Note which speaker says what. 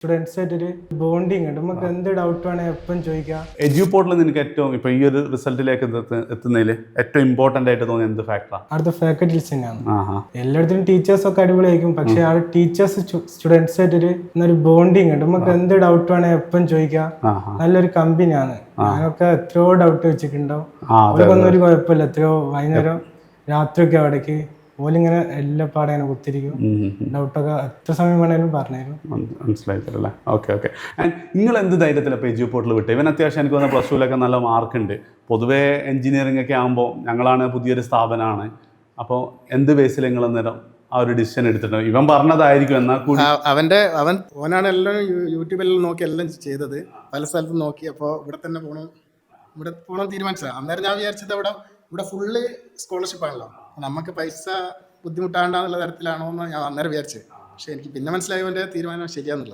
Speaker 1: Students ആയിട്ടൊരു bonding ഉണ്ട്. നമുക്ക് എന്ത് ഡൗട്ട് വേണമെങ്കിൽ എപ്പം ചോദിക്കാം.
Speaker 2: എഡ്യൂപോർട്ടിൽ നിനക്ക് ഏറ്റവും ഇപ്പൊ ഈ ഒരു റിസൾട്ടിലേക്ക് എത്തുന്നതിൽ ഏറ്റവും ഇമ്പോർട്ടന്റ് ആയിട്ട് തോന്നിയ എന്ത് ഫാക്ടറാണ്?
Speaker 1: അടുത്ത ഫാക്കൽറ്റീസ് തന്നെയാണ്. എല്ലായിടത്തും ടീച്ചേഴ്സ് ഒക്കെ അടിപൊളിയായിരിക്കും, പക്ഷെ ആ ടീച്ചേഴ്സ് സ്റ്റുഡൻസ് ആയിട്ടൊരു ബോണ്ടിങ് ഉണ്ട്. നമുക്ക് എന്ത് ഡൗട്ട് വേണമെങ്കിൽ എപ്പം ചോദിക്കാം. നല്ലൊരു കമ്പനിയാണ്. ഞാനൊക്കെ എത്രയോ ഡൗട്ട് വെച്ചിട്ടുണ്ടാവും. അവർക്കൊന്നും ഒരു കുഴപ്പമില്ല. എത്രയോ വൈകുന്നേരം രാത്രിയൊക്കെ അവിടേക്ക് ഓലിങ്ങനെ എല്ലാ പാടങ്ങനെ കുത്തിരിക്കും. ഡൗട്ടൊക്കെ എത്ര സമയം വേണേലും പറഞ്ഞുതരും.
Speaker 2: മനസ്സിലായിട്ടല്ലേ? Okay okay. ആൻഡ് നിങ്ങൾ എന്ത് ധൈര്യത്തിലാണ് ഇപ്പോൾ എഡ്യൂപോർട്ടിൽ വിട്ടത്? ഇവൻ അത്യാവശ്യം എനിക്ക് തോന്നുന്ന പ്ലസ് ടുവിലൊക്കെ നല്ല മാർക്കുണ്ട്. പൊതുവേ എഞ്ചിനീയറിംഗ് ഒക്കെ ആകുമ്പോൾ ഞങ്ങളാണ് പുതിയൊരു സ്ഥാപനമാണ്, അപ്പോൾ എന്ത് ബേസിൽ നിങ്ങൾ അന്നേരം ആ ഒരു ഡിസിഷൻ എടുത്തിട്ടുണ്ട്? ഇവൻ പറഞ്ഞതായിരിക്കും എന്നാൽ കൂടി
Speaker 3: ഓനാണ് എല്ലാം യൂട്യൂബിലെല്ലാം നോക്കി എല്ലാം ചെയ്തത്. പല സ്ഥലത്തും നോക്കി. അപ്പോൾ ഇവിടെ പോകണം തീരുമാനിച്ചത്. അന്നേരം ഞാൻ വിചാരിച്ചത് ഇവിടെ ഫുള്ള് സ്കോളർഷിപ്പ് ആണല്ലോ, നമുക്ക് പൈസ ബുദ്ധിമുട്ടാണ്ടെന്നുള്ള തരത്തിലാണോ എന്ന് ഞാൻ അന്നേരം വിചാരിച്ചത്. പക്ഷെ എനിക്ക് പിന്നെ മനസ്സിലായവൻ്റെ തീരുമാനം ശരിയാന്നുള്ളത്.